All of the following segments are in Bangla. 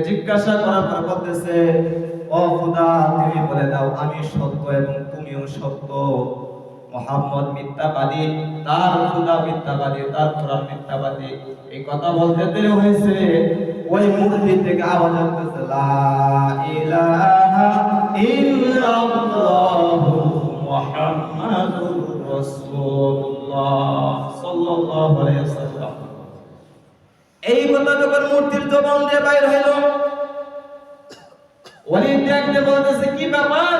জিজ্ঞাসা করার পর বলতেছে, ও খোদা, তুমি বলে দাও আমি সত্য এবং তুমিও সত্য। মুহাম্মদ মিথ্যাবাদী, তার খোদা মিথ্যাবাদী, তার কোরআন মিথ্যাবাদী। এই কথা বলতে দেরি হয়েছে, ওই মূর্তি থেকে আওয়াজ আসতেছে, লা ইলাহা ইল্লাল্লাহু মুহাম্মাদুর রাসূলুল্লাহ সাল্লাল্লাহু আলাইহি ওয়াসাল্লাম। এই কথা যখন মূর্তির জবান দিয়ে বাইর হইল, ওয়ালিদ দেখতে বলতেছে, কি ব্যাপার,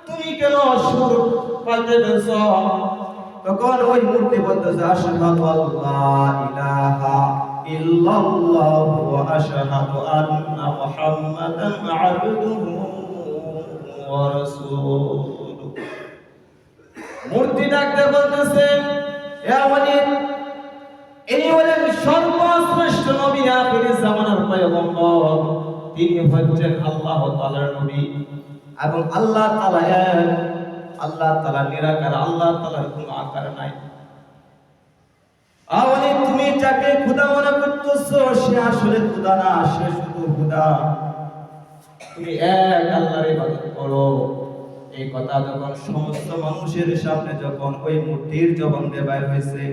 তুমি কেন সুর পাল্টে ফেলছো? তখন ওই মূর্তি বলতেছে, আশহাদু আল্লা ইলাহা ইল্লাল্লাহু ওয়া আশহাদু আন্না মুহাম্মাদান আবদুহু ওয়া রাসূলুহু। মূর্তি ডাকতে বলতেছে, হে ওয়ালিদ, ইনি হলেন সর্বশ্রেষ্ঠ নবী, আখির জামানার পয়গম্বর। তিনি হচ্ছেন আল্লাহ তাআলার নবী এবং আল্লাহ তাআলা এক, আল্লাহ তাআলা নিরাকার, আল্লাহ তাআলার কোনো আকার নাই। আওয়ালি তুমি যাকে খোদা মনে করতেছো সে আসলে খোদা না, সে শুধু খোদা। তুমি এক আল্লাহর ইবাদত করো। এই কথা যখন সমস্ত মানুষের সামনে যখন ওই মূর্তির জবান দিয়ে বাইর হয়েছে,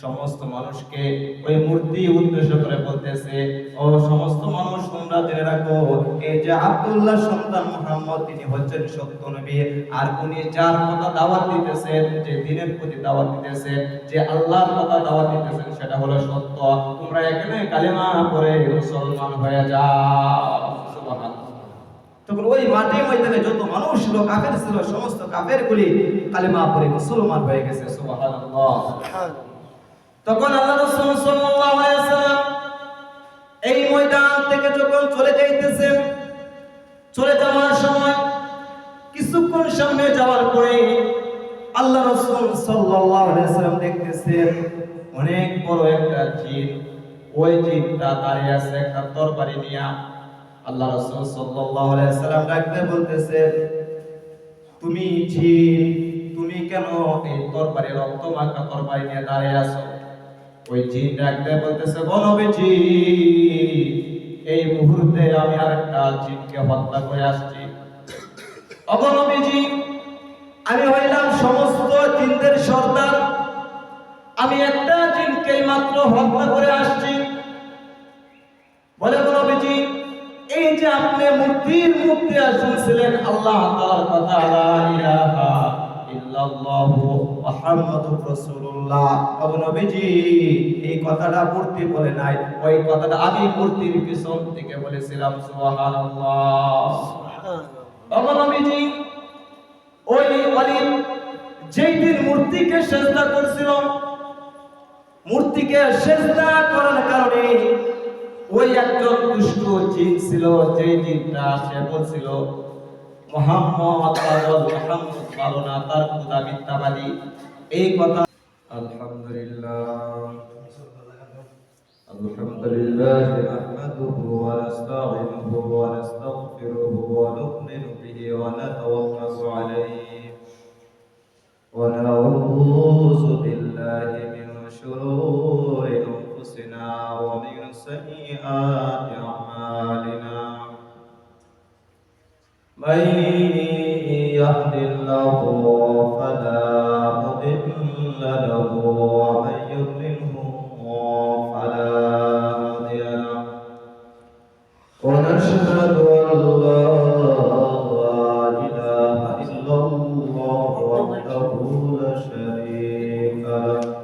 সমস্ত মানুষকে ওই মূর্তি উদ্দেশ্য করে বলতেছে, ও সমস্ত মানুষ, তোমরা জেনে রাখো, এই যে আব্দুল্লাহ সন্তান মুহাম্মদ, তিনি হচ্ছেন সত্য নবী। আর উনি যার কথা দাওয়াত দিতেছেন, যে দ্বীনের প্রতি দাওয়াত দিতেছেন, যে আল্লাহর কথা দাওয়াত দিতেছেন, সেটা হলো সত্য। তোমরা এখানে কালেমা পড়ে মুসলমান হয়ে যাও। সুবহানাল্লাহ। তখন ওই মাঠে ময়দানে যত মানুষ ছিল, কাফের ছিল, সমস্ত কাফেরগুলি কালেমা পড়ে মুসলমান হয়ে গেছে। সুবহানাল্লাহ। তখন আল্লাহ রাসূল সাল্লাল্লাহু আলাইহি ওয়াসাল্লাম এই ময়দান থেকে যখন চলে যাইতেছেন, চলে যাওয়ার সময় কিছুক্ষণ সামনে যাওয়ার পরে আল্লাহ রাসূল সাল্লাল্লাহু আলাইহি ওয়াসাল্লাম দেখতেছেন অনেক বড় একটা জিন। ওই জিনটা দাঁড়িয়ে আছে একটা তরবারি নিয়ে। আল্লাহ রাসূল সাল্লাল্লাহু আলাইহি ওয়াসাল্লাম ডাকতে বলতেছেন, তুমি জিন, তুমি কেন এই তরবারি, রক্ত মাখা তরবারি নিয়ে দাঁড়িয়ে আছো? ওই জিন ডাকতে বলতেছে, গো নবীজি, এই মুহূর্তে আমি আরেকটা জিনকে হত্যা করে আসছি। ওগো নবীজি, আমি হইলাম সমস্ত জিনদের সর্দার, আমি একটা জিনকে মাত্র হত্যা করে আসছি। বলে, গো নবীজি, এই যে আপনি মূর্তির মুখ দিয়ে শুনছিলেন আল্লাহ তাআলার কথা, লা ইলাহা ইল্লাল্লাহু মুহাম্মাদুর রাসূলুল্লাহ, ওগো নবীজি, এই কথাটা মূর্তি বলে নাই, ওই কথাটা আমি মূর্তির পিছন থেকে বলেছিলাম। সুবহানাল্লাহ। ওগো নবীজি, ওই ওয়ালিদ যেই দিন মূর্তিকে সিজদা করছিল, মূর্তিকে সিজদা করার কারণে ওই একজন দুষ্ট জিন ছিল, যে জিনটা সে বলছিল মুহাম্মদ পাগল, মুহাম্মদ ভালো না, তার খোদা মিথ্যাবাদী। এই কথা আলহামদুলিল্লাহ আলহামদুলিল্লাহ নাহমাদুহু ওয়া নাস্তাঈনুহু ওয়া নাস্তাগফিরুহু ওয়া নু'মিনু বিহি ওয়া নাতাওয়াক্কালু আলাইহি ওয়া নাউযু বিল্লাহি মিন শুরুরি আনফুসিনা ওয়া মিন sayyi'ati a'malina. Man yahdihillahu fala mudilla lahu wa man yudlilhu fala hadiya lahu. Wa nashhadu an la ilaha illallah wahdahu la sharika lahu.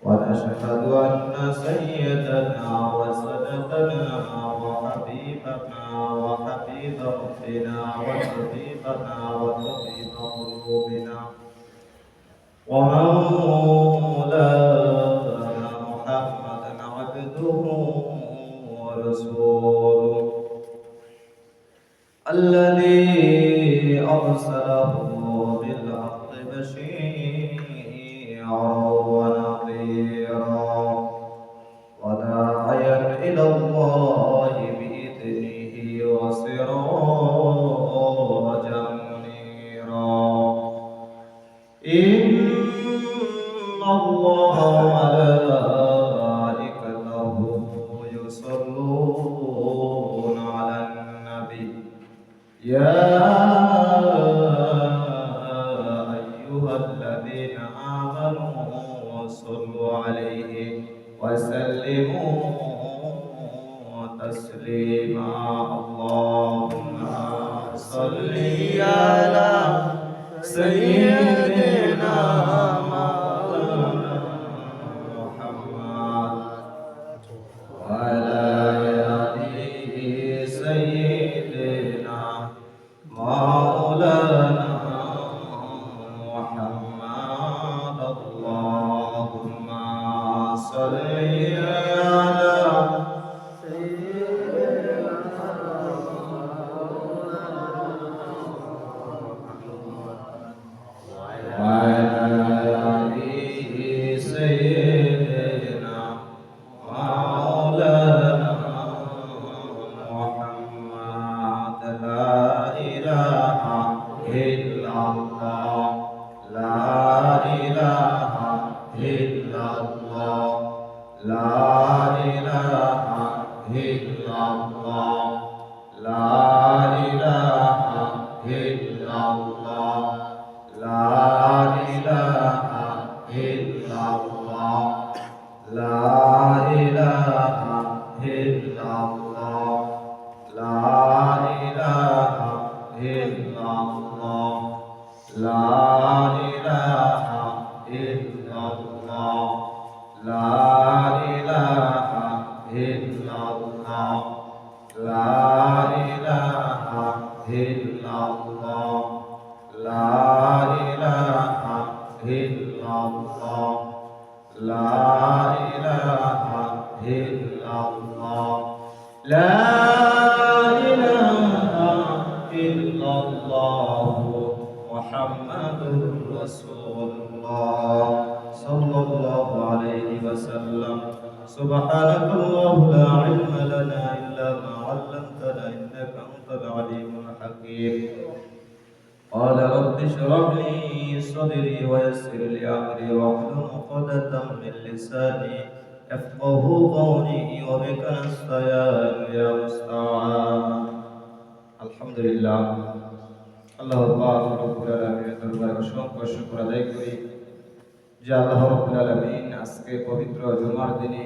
ونشهد أن سيدنا وسندنا وحبيبنا وحبيب ربنا وطبيبنا وطبيب قلوبنا ومولانا محمدا عبده ورسوله الذي أرسله بالحق بشيرا ونذيرا وداعيا إلى الله بإذنه وسراجا منيرا. إن الله وملائكته يصلون ইয়া আইয়ুহাল্লাযীনা আমানু সাল্লু আলাইহি ওয়া সাল্লিমু তাসলিমা আল্লাহুম্মা সাল্লি আলা সাইয়্যিদিনা سبحانك اللهم لا علم لنا إلا ما علمتنا إنك أنت العليم الحكيم قال رب اشرح لي صدري ويسر لي أمري واحلل عقدة من لساني يفقهوا قولي وبك نستعين يا مستعان الحمد لله الله পাক রব্বুল আলামিনের দরবারে অসংখ্য শুকর আদায় করি যে আল্লাহ রব্বুল আলামিন আজকে পবিত্র জুমার দিনে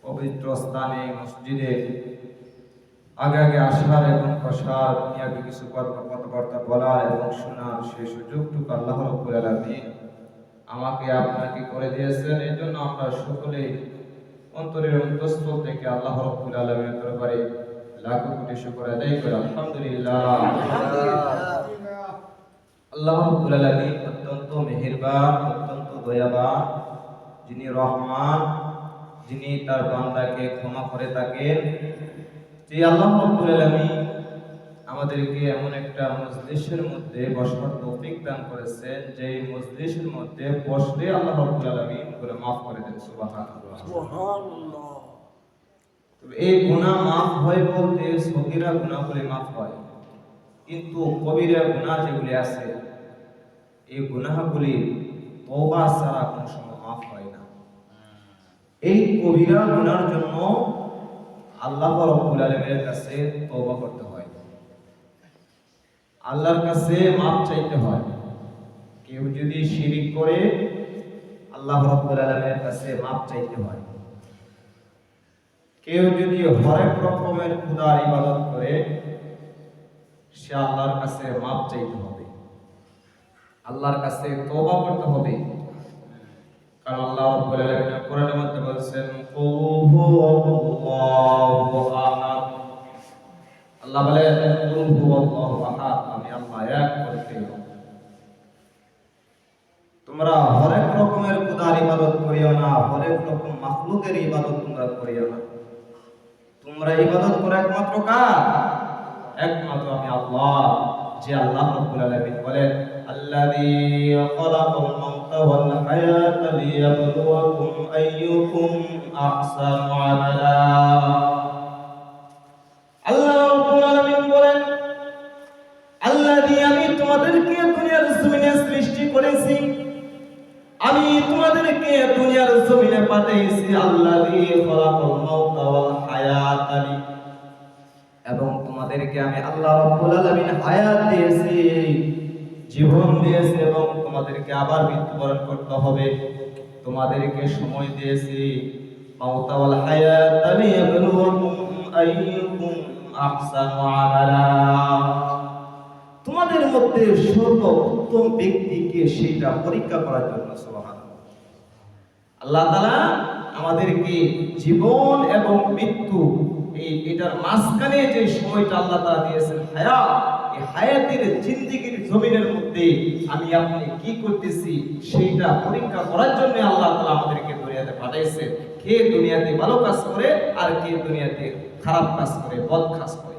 পবিত্র স্থানে মসজিদে আগে আগে আসার এবং বসার দুনিয়াকে কিছু কথাবার্তা বলার এবং শোনার সেই সুযোগটুকু আল্লাহ রাব্বুল আলামিন আমাকে আপনাকে করে দিয়েছেন। এই জন্য আমরা সকলেই অন্তরের অন্তঃস্থল থেকে আল্লাহ রাব্বুল আলামিনের দরবারে লাখো কোটি শুকর আদায় করি আলহামদুলিল্লাহ। আল্লাহ রাব্বুল আলামিন অত্যন্ত মেহেরবান, অত্যন্ত দয়াবান, যিনি রহমান, যিনি তার বান্দাকে ক্ষমা করে থাকেন। যে আল্লাহ রাব্বুল আলামিন আমাদেরকে এমন একটা মজলিসের মধ্যে বসার তৌফিক দান করেছেন, যে মজলিসের মধ্যে বসলে আল্লাহ রাব্বুল আলামিন গুনাহ maaf করে দেন। সুবহানাল্লাহ সুবহানাল্লাহ। তবে এই গুনাহ maaf হয় বলতে সগীরা গুনাহগুলি maaf হয়, কিন্তু কবিরা গুনাহ যেগুলি আছে এই গুনাহগুলি তওবা ছাড়া কোনো সময় maaf হয় না। এই কবিরা গুনার জন্য আল্লাহ রাব্বুল আলামিনের কাছে তওবা করতে হয়, আল্লাহর কাছে মাপ চাইতে হয়। কেউ যদি শিরিক করে আল্লাহ রাব্বুল আলামিনের কাছে মাপ চাইতে হয়। কেউ যদি হরেক রকমের খোদার ইবাদত করে সে আল্লাহর কাছে মাপ চাইতে হবে, আল্লাহর কাছে তওবা করতে হবে। কারণ আল্লাহ রাব্বুল আলামিন কোরআনের মধ্যে বলেছেন কুল হুয়াল্লাহু আহাদ, আল্লাহ বলেন কুল হুয়াল্লাহু আহাদ, আমি আল্লাহ এক বলতে। তোমরা হরেক রকমের খোদার ইবাদত করিও না, হরেক রকম মাখলুকের ইবাদত তোমরা করিও না। তোমরা ইবাদত করো একমাত্র কার? একমাত্র আমি আল্লাহ। যে আল্লাহ রাব্বুল আলামিন বলেন আল্লাযী খালাকাল মাউতা ওয়াল হায়াতা লিয়াবলুয়াকুম আইয়ুকুম আহসানু আমালা। আল্লাহ রাব্বুল আলামিন বলেন আল্লাযী, আমি তোমাদেরকে দুনিয়ার জমিনে সৃষ্টি করেছি, আমি তোমাদেরকে দুনিয়ার জমিনে পাঠিয়েছি। আল্লাযী খালাকাল মাউতা ওয়াল হায়াতা, এবং তোমাদেরকে আমি আল্লাহ রাব্বুল আলামিন হায়াত দিয়েছি, জীবন দিয়েছি এবং তোমাদেরকে আবার মৃত্যুবরণ করতে হবে। তোমাদেরকে সময় দিয়েছি, মাউতা ওয়াল হায়াত লিয়াবলুয়াকুম আইয়ুকুম আহসানু আমালা। তোমাদের মধ্যে সর্বোত্তম ব্যক্তি কে সেটা পরীক্ষা করার জন্য। সুবহানাল্লাহ। আল্লাহ তাআলা আমাদেরকে জীবন এবং মৃত্যু এটার মাঝখানে যে সময়টা আল্লাহ তাআলা দিয়েছেন হায়াত, এই হায়াতের জিন্দেগির জমিনের মধ্যে আমি আপনি কি করতেছি সেইটা পরীক্ষা করার জন্য আল্লাহ তাআলা আমাদেরকে দুনিয়াতে পাঠাইছে। কে দুনিয়াতে ভালো কাজ করে আর কে দুনিয়াতে খারাপ কাজ করে, বদ কাজ করে।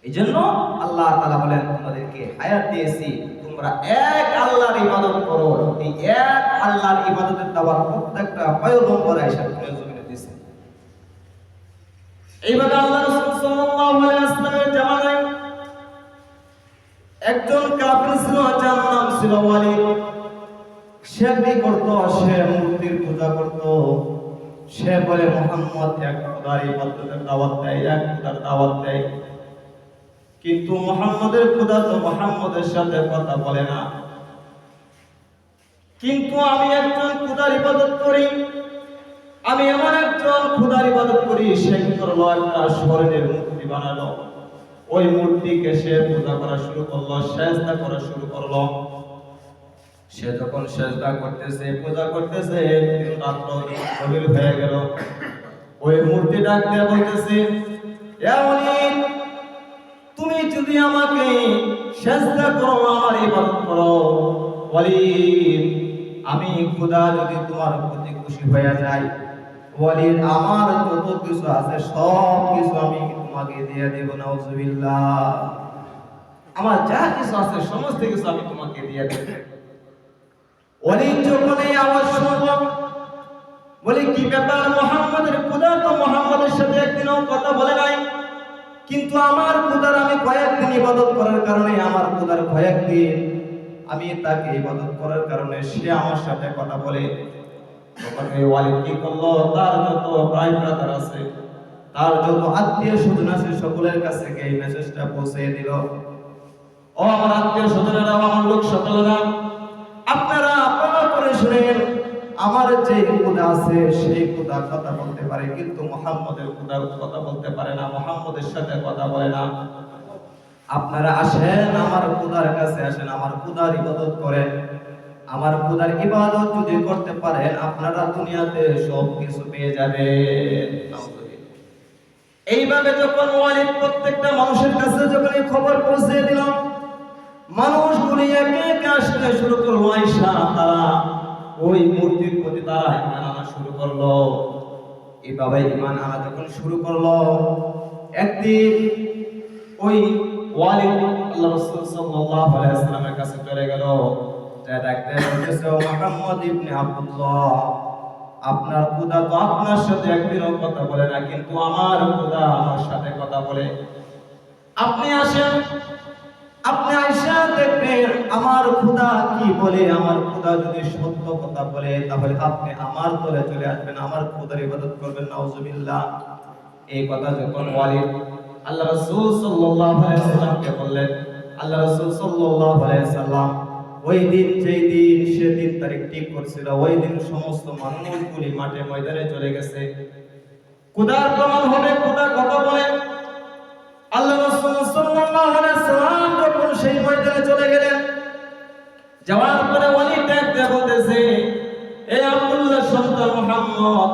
এই জন্য আল্লাহ তাআলা বলেন তোমাদেরকে হায়াত দিয়েছি, তোমরা এক আল্লাহর ইবাদত করো। এই এক আল্লাহর ইবাদতের দাওয়াত প্রত্যেকটা পয়গম্বর আয়েশা করে জমিনে দিয়েছে। এইভাবে আল্লাহ রাসূল সাল্লাল্লাহু আলাইহি ওয়াসাল্লামের জামানায় একজন কাফির ছিল, যার নাম ছিল ওয়ালিদ। সে কি করত? সে মূর্তির পূজা করত। সে বলে মুহাম্মদ এক খোদার ইবাদতের দাওয়াত দেয়, এক খোদার দাওয়াত দেয়, কিন্তু মুহাম্মদের খোদা তো মুহাম্মদের সাথে কথা বলে না। কিন্তু আমি একজন খোদার ইবাদত করি, আমি এমন একজন খোদার ইবাদত করি। সে কি করলো? একটা স্বর্ণের মূর্তি বানালো। ওই মূর্তিকে সে পূজা করা শুরু করলো, সেজদা করা শুরু করলো। সে যখন সেজদা করতেছে, পূজা করতেছে, রাত্র গভীর হয়ে গেল। ওই মূর্তি ডাক দিয়ে বলতেছে, এ ওয়ালিদ, তুমি যদি আমাকে সেজদা করো, আমার ইবাদত করো, ওয়ালিদ, আমি খোদা যদি তোমার প্রতি খুশি হয়ে যাই, ওয়ালিদ, আমার যত কিছু আছে সব কিছু আমি তোমাকে দিয়ে দেব। নাউজুবিল্লাহ। আমার যা কিছু আছে সমস্ত কিছু আমি তোমাকে দিয়ে দেব। ওয়ালিদ যখন এই আওয়াজ শুনল, বলে কি ব্যাপার? মুহাম্মদের খোদা তো মুহাম্মদের সাথে একদিনও কথা বলে নাই, কিন্তু আমার খোদার আমি কয়েকদিন ইবাদত করার কারণে, আমার খোদার কয়েকদিন আমি তাকে ইবাদত করার কারণে সে আমার সাথে কথা বলে। তখন এই ওয়ালিদ কি করলো? তার যত ভাই ব্রাদার আছে, তার যত আত্মীয় স্বজন আছে, সকলের কাছে এই মেসেজটা পৌঁছে দিল। ও আমার আত্মীয় স্বজনেরা, আমার লোক সকলেরা, আপনারা আপনারা করে শুনেন, আমার যে খোদা আছে সেই খোদা কথা বলতে পারে, কিন্তু মুহাম্মদের খোদা কথা বলতে পারে না, মুহাম্মদের সাথে কথা বলে না। আপনারা আসেন, আমার খোদার কাছে আসেন, আমার খোদার ইবাদত করেন। আমার খোদার ইবাদত যদি করতে পারেন, আপনারা দুনিয়াতে সব কিছু পেয়ে যাবেন। এইভাবে যখন ওয়ালিদ প্রত্যেকটা মানুষের কাছে যখন এই খবর পৌঁছে দিল, মানুষগুলি একে একে আসতে শুরু করলো। আয়েশা তারা ওই মূর্তির প্রতি তারা ঈমান আনা শুরু করলো। এইভাবে ঈমান আনা যখন শুরু করলো, একদিন ওই ওয়ালিদ আল্লাহ রাসূল সাল্লাল্লাহু আলাইহি ওয়াসাল্লামের কাছে চলে গেল। ডাকতে বলতেছে, ও মুহাম্মদ ইবনে আব্দুল্লাহ, আপনার খোদা তো আপনার সাথে একদিনও কথা বলে না, কিন্তু আমার খোদা আমার সাথে কথা বলে। আপনি আসেন, আপনি আয়েশা দেখবেন আমার খোদা কি বলে। আমার খোদা যদি সত্য কথা বলে, তাহলে আপনি আমার দলে চলে আসবেন, আমার খোদার ইবাদত করবেন। নাউজুবিল্লাহ। এই কথা যখন ওয়ালিদ আল্লাহ রাসূল সাল্লাল্লাহু আলাইহি ওয়াসাল্লামকে বললেন, আল্লাহ রাসূল সাল্লাল্লাহু আলাইহি ওয়াসাল্লাম ওই দিন, যেই দিন সেদিন তারিখ ঠিক করছিল, ওই দিন সমস্ত মানুষগুলি মাঠে ময়দানে চলে গেছে। খোদার প্রমাণ হবে, খোদা কথা বলেন। আল্লাহ রাসূল সাল্লাল্লাহু আলাইহি ওয়াসাল্লাম যখন সেই ময়দানে চলে গেলেন, যাওয়ার পরে ওয়ালিদ ডাক দিয়ে বলতেছে, এ আব্দুল্লাহ সন্তান মুহাম্মদ,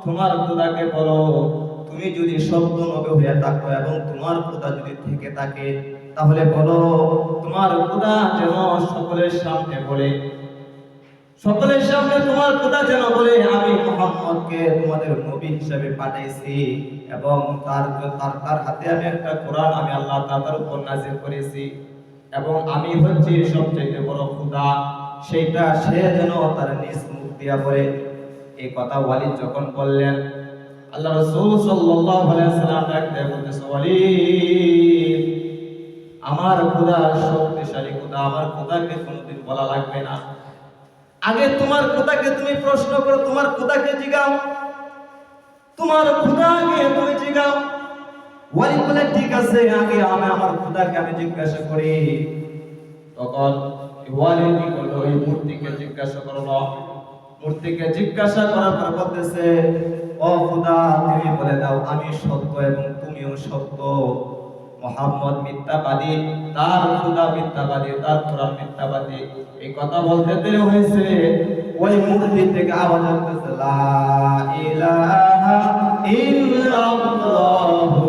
তোমার খোদাকে বলো, তুমি যদি সত্য নবী হয়ে থাকো এবং তোমার খোদা যদি থেকে থাকে, তাহলে বলো তোমার খোদা যেন সকলের সামনে বলে, সকলের সামনে তোমার খোদা যেন বলে, আমি মুহাম্মদকে তোমাদের নবী হিসেবে পাঠাইছি এবং তার হাতে আমি একটা কোরআন আমি আল্লাহ তাআলার উপর নাযিল করেছি এবং আমি হচ্ছি সবচেয়ে বড় খোদা, সেইটা সে যেন তার নিজ মুখ দিয়া বলে। এই কথা ওয়ালিদ যখন বললেন, আল্লাহ রাসূল সাল্লাল্লাহু আলাইহি ওয়াসাল্লাম ডাকতে বলতেছে, ওয়ালিদ, আমার খোদা শক্তিশালী খোদা, আমার খোদাকে কোনোদিন বলা লাগবে না। আগে তোমার খোদাকে তুমি প্রশ্ন করো, তোমার খোদাকে জিগাও, তোমার খোদাকে তুমি জিগাও। ওয়ালি বলে ঠিক আছে আগে আমি আমার খোদাকে আমি জিজ্ঞাসা করি। তখন ওয়ালি কি করলো, ওই মূর্তিকে জিজ্ঞাসা করলো। মূর্তিকে জিজ্ঞাসা করার পর বলতেছে, ও খোদা তুমি বলে দাও আমি সত্য এবং তুমিও সত্য। মুহাম্মদ মিথ্যাবাদী, তার খোদা মিথ্যাবাদী, তার কোরআন মিথ্যাবাদী। এই কথা বলতে দেরি হয়েছে, ওই মূর্তি থেকে আওয়াজ আসতেছে, লা ইলাহা ইল্লাল্লাহু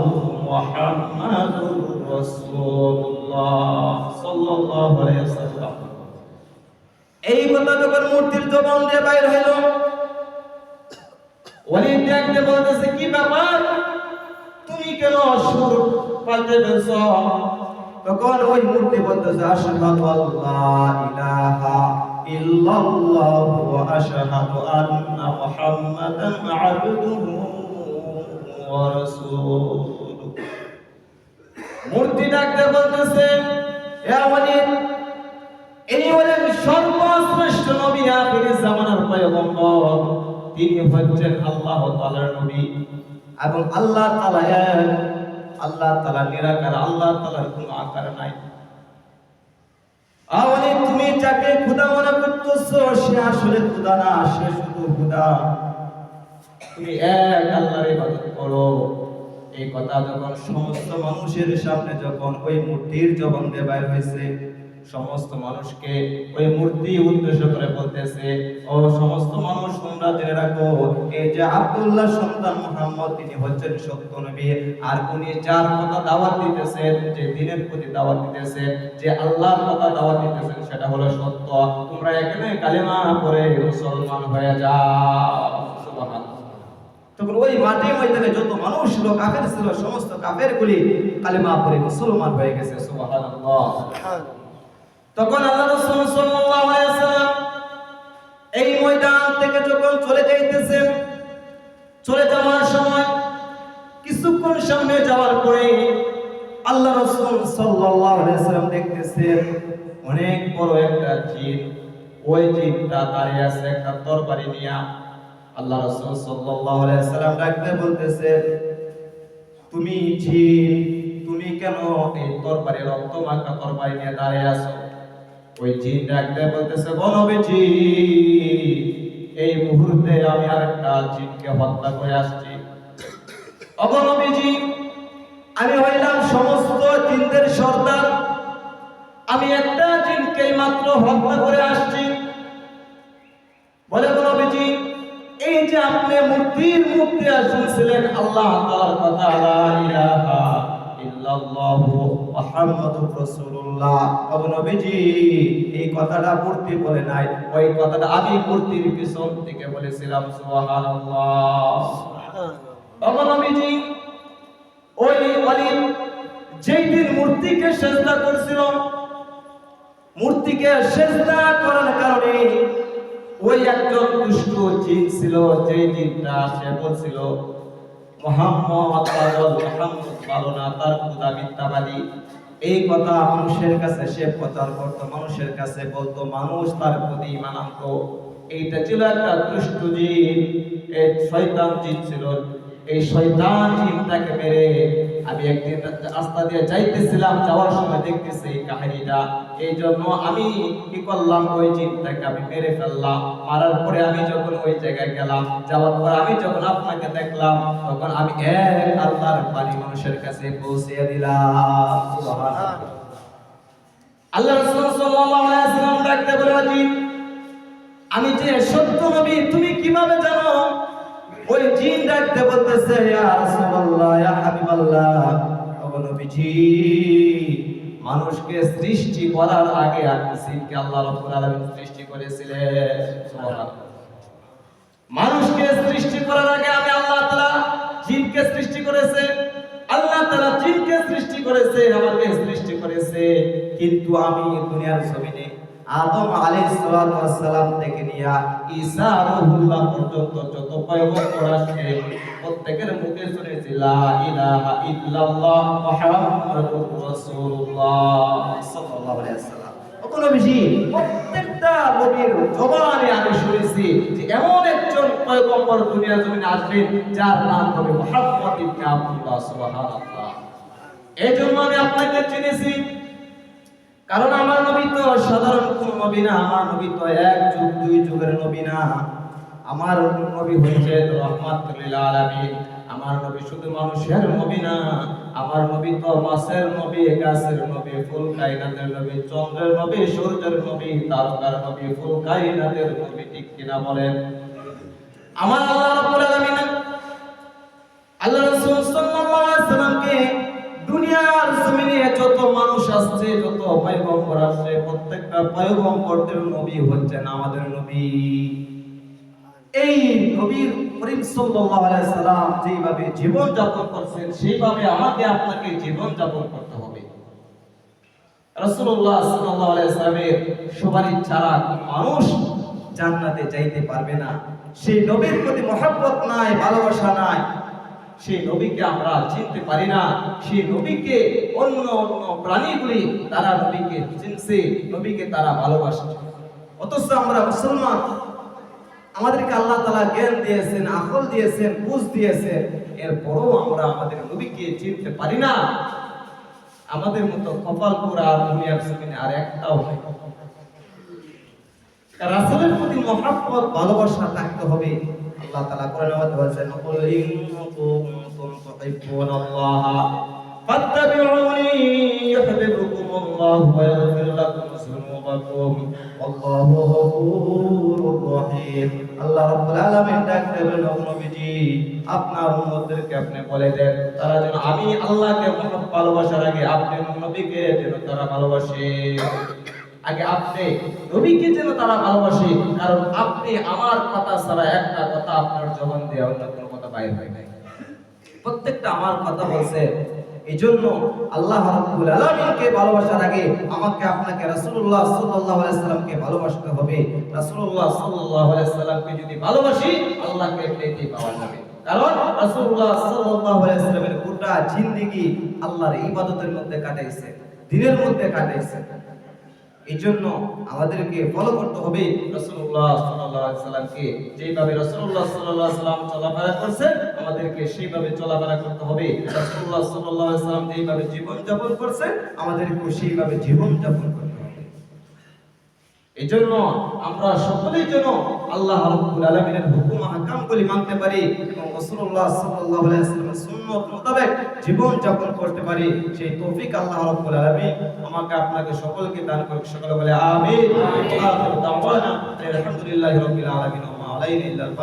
মুহাম্মাদুর রাসূলুল্লাহ সাল্লাল্লাহু আলাইহি ওয়াসাল্লাম। এই কথা যখন মূর্তির জবান দিয়ে বাইর হইল, ওলি দেখতে বলতেছে, কি ব্যাপার, তুমি কেন সুর পাল্টে ফেলছ? তখন ওই মূর্তি বলতেছে, আশহাদু আল্লা ইলাহা ইল্লাল্লাহু ওয়া আশহাদু আন্না মুহাম্মাদান আবদুহু ওয়া রাসূলুহু। মূর্তি ডাকতে বলতেছে, হে ওলি, ইনি হলেন সর্বশ্রেষ্ঠ নবী, আখির জামানার পয়গম্বর। তিনি হচ্ছেন আল্লাহ তাআলার নবী এবং আল্লাহ তাআলা এক, আল্লাহ তাআলা নিরাকার, আল্লাহ তাআলার কোনো আকার নাই। আওয়ালি তুমি যাকে খোদা মনে করতেছো সে আসলে খোদা না, সে শুধু খোদা। তুমি এক আল্লাহর ইবাদত করো। এই কথা যখন সমস্ত মানুষের সামনে যখন ওই মূর্তির জবান দিয়ে বাইর হয়েছে, সমস্ত মানুষকে ওই মূর্তি উদ্দেশ্য করে বলতেছে, ও সমস্ত মানুষ তোমরা জেনে রাখো, এই যে আব্দুল্লাহ সন্তান মুহাম্মদ তিনি হচ্ছেন সত্য নবী। আর উনি যার কথা দাওয়াত দিতেছেন, যে দ্বীনের প্রতি দাওয়াত দিতেছেন, যে আল্লাহর কথা দাওয়াত দিতেছেন, সেটা হলো সত্য। তোমরা এখানে কালেমা পড়ে মুসলমান হয়ে যাও। সুবহানাল্লাহ। তখন ওই মাঠে ময়দানে যত মানুষ ছিল, কাফের ছিল, সমস্ত কাফেরগুলি কালেমা পড়ে মুসলমান হয়ে গেছে। সুবহানাল্লাহ। তখন আল্লাহ রাসূল সাল্লাল্লাহু আলাইহি ওয়াসাল্লাম এই ময়দান থেকে যখন চলে যাইতেছেন, চলে যাওয়ার সময় কিছুক্ষণ সামনে যাওয়ার পরে আল্লাহ রাসূল সাল্লাল্লাহু আলাইহি ওয়াসাল্লাম দেখতেছেন অনেক বড় একটা জিন। ওই জিনটা দাঁড়িয়ে আছে একটা তরবারি নিয়ে। আল্লাহ রাসূল সাল্লাল্লাহু আলাইহি ওয়াসাল্লাম ডাকতে বলতেছেন, তুমি জিন, তুমি কেন এই তরবারি, রক্তমাখা তরবারি নিয়ে দাঁড়িয়ে আছো? ওই জিন ডাকতে বলতেছে, নবীজি, এই মুহূর্তে আমি আরেকটা জিনকে হত্যা করে আসছি। নবীজি, আমি হইলাম সমস্ত জিনদের সর্দার, আমি একটা জিনকে মাত্র হত্যা করে আসছি। বলে, নবীজি, এই যে আপনি মূর্তির মুখ দিয়ে শুনছিলেন আল্লাহ তাআলার কথা, লা ইলাহা ইল্লাল্লাহু মুহাম্মাদুর রাসূলুল্লাহ, নবীজি, এই কথাটা মূর্তি বলে নাই, ওই কথাটা আমি মূর্তির পিছন থেকে বলেছিলাম। সুবহানাল্লাহ। সুবহানাল্লাহ। নবীজি, ওই ওলি যেই দিন মূর্তিকে সিজদা করছিল, মূর্তিকে সিজদা করার কারণে ওই একজন দুষ্ট জিন ছিল, যে জিনটা সে বলছিল মুহাম্মদ পাগল, মুহাম্মদ ভালো না, তার খোদা মিথ্যাবাদী। এই কথা মানুষের কাছে সে প্রচার করত, মানুষের কাছে বলতো, মানুষ তার প্রতি ঈমান আনতো। এইটা ছিল একটা দুষ্ট জিন, এই শয়তান জিন ছিল। এই শয়তান জিনটাকে মেরে আমি একদিন রাস্তা দিয়ে যাইতেছিলাম, যাওয়ার সময় দেখতেছি এই কাহিনীটা। এই জন্য আমি কি করলাম, ওই জিনটাকে আমি মেরে ফেললাম। মারার পরে আমি যখন ওই জায়গায় গেলাম, যাওয়ার পর আমি যখন আপনাকে দেখলাম, তখন আমি এক আল্লাহর বাণী মানুষের কাছে পৌঁছে দিলাম। সুবহানাল্লাহ। আল্লাহ রাসূল সাল্লাল্লাহু আলাইহি ওয়াসাল্লাম ডাকতে বললেন, আমি যে সত্য নবী তুমি কিভাবে জানো? ওই জিন ডাকতে বলতেছে, ইয়া রাসূলুল্লাহ, ইয়া হাবিবাল্লাহ, ও নবীজি, মানুষকে সৃষ্টি করার আগে জিনকে আল্লাহ রাব্বুল আলামিন সৃষ্টি করেছিলেন। সুবহানাল্লাহ। মানুষকে সৃষ্টি করার আগে আমি আল্লাহ তাআলা জিনকে সৃষ্টি করেছে। আল্লাহ তাআলা জিনকে সৃষ্টি করেছে, আমাকে সৃষ্টি করেছে। কিন্তু আমি দুনিয়ার জমিনে আদম আলাইহিস সালাম থেকে নিয়া ঈসা রুহুল্লাহ পর্যন্ত যত পয়গম্বর আসছে, প্রত্যেকের মুখে শুনেছি লা ইলাহা ইল্লাল্লাহ মুহাম্মাদুর রাসূলুল্লাহ সাল্লাল্লাহু আলাইহি ওয়াসাল্লাম। নবীজি প্রত্যেকটা নবীর জবানে আমি শুনেছি যে এমন একজন পয়গম্বর দুনিয়ার জমিনে আসবেন যার নাম হবে মুহাম্মদ ইবনে আব্দুল্লাহ। সুবহানাল্লাহ। এজন্য আমি আপনাকে চিনেছি, কারণ আমার নবী তো সাধারণ কোন নবী না, আমার নবী তো এক যুগ দুই যুগের নবী না। আমার নবী হচ্ছেন রাহমাতুল লিল আলামিন। আমার নবী শুধু মানুষের নবী না, আমার নবী তো মাছের নবী, গাছের নবী, ফুল কায়নাতের নবী, চন্দ্রের নবী, সূর্যের নবী, তারকার নবী, ফুল কায়নাতের নবী। ঠিক কিনা বলেন? আমার আল্লাহ রাব্বুল আলামিন আল্লাহ রাসূল সাল্লাল্লাহু আলাইহি ওয়াসাল্লামকে দুনিয়ার জমিনে যত মানুষ আসছে, যত পয়গম্বর আসছে, প্রত্যেকটা পয়গম্বরদের নবী হচ্ছেন আমাদের নবী। এই নবীর করিম সাল্লাল্লাহু আলাইহি সাল্লাম যেভাবে জীবন যাপন করছেন, সেইভাবে আমাকে আপনাকে জীবন যাপন করতে হবে। রাসূলুল্লাহ সাল্লাল্লাহু আলাইহি সাল্লামের সুপারিশ ছাড়া কোন মানুষ জান্নাতে যাইতে পারবে না। সেই নবীর প্রতি মহব্বত নাই, ভালোবাসা নাই, সেই নবীকে আমরা চিনতে পারি না। সেই নবীকে অন্য অন্য প্রাণীগুলি তারা নবীকে চিনছে, নবীকে তারা ভালোবাসছে, অথচ আমরা মুসলমান, আমাদেরকে আল্লাহ তাআলা জ্ঞান দিয়েছেন, আকল দিয়েছেন, বুঝ দিয়েছেন, এরপরও আমরা আমাদের নবীকে চিনতে পারি না। আমাদের মতো কপাল পোড়া আর দুনিয়ার জমিনে আর একটাও নেই। রাসূলের প্রতি মহব্বত, ভালোবাসা থাকতে হবে। আল্লাহ তাআলা কোরআনে বলেছেন, কুল ইন কুনতুম তুহিব্বুনাল্লাহ ফাত্তাবিউনি ইউহিব্বুকুমুল্লাহু ওয়া ইয়াগফির লাকুম যুনুবাকুম আল্লাহু গফুরুর রহিম। আল্লাহ রাব্বুল আলামিন ডাকতে বলেন, নবীজি আপনার উম্মতদেরকে আপনি বলে দেন তারা যেন আমি আল্লাহকে ভালোবাসার আগে আপনি নবীকে যেন তারা ভালোবাসে। আগে আপনি নবীকে যেন তারা ভালোবাসে, কারণ আপনি আমার কথা ছাড়া একটা কথা আপনার জবান দিয়ে অন্য কোনো কথা বাইর হয় নাই, প্রত্যেকটা আমার কথা বলছে। এইজন্য আল্লাহ রাব্বুল আলামিনকে ভালোবাসার আগে আমাকে আপনাকে রাসূলুল্লাহ সাল্লাল্লাহু আলাইহি সাল্লামকে ভালোবাসতে হবে। রাসূলুল্লাহ সাল্লাল্লাহু আলাইহি সাল্লামকে যদি ভালোবাসি, আল্লাহকে এমনিতেই পাওয়া যাবে। কারণ রাসূলুল্লাহ সাল্লাল্লাহু আলাইহি সাল্লামের গোটা জিন্দেগি আল্লাহর ইবাদতের মধ্যে কাটাইছে, দ্বীনের মধ্যে কাটাইছে। এইজন্য আমাদেরকে ফলো করতে হবে রাসূলুল্লাহ সাল্লাল্লাহু আলাইহি সাল্লামকে। যেভাবে রাসূলুল্লাহ সাল্লাল্লাহু আলাইহি সাল্লাম চলাফেরা করেছেন, আমাদেরকে সেইভাবে চলাফেরা করতে হবে। রাসূলুল্লাহ সাল্লাল্লাহু আলাইহি সাল্লাম যেভাবে জীবন যাপন করেছেন, আমাদেরকে সেইভাবে জীবন যাপন করতে হবে। এইজন্য আমরা সকলেই যেন আল্লাহ রাব্বুল আলামিনের হুকুম আহকামগুলি মানতে পারি এবং রাসূলুল্লাহ সাল্লাল্লাহু আলাইহি ওয়াসাল্লামের সুন্নাত মোতাবেক জীবন যাপন করতে পারি, সেই তৌফিক আল্লাহ রাব্বুল আলামিন আমাকে আপনাকে সকলকে দান করুক। সকলে বলে আমিন। আখিরু দাওয়ানা আলহামদুলিল্লাহি রাব্বিল আলামিন ওয়া মা আলাইনা ইল্লাল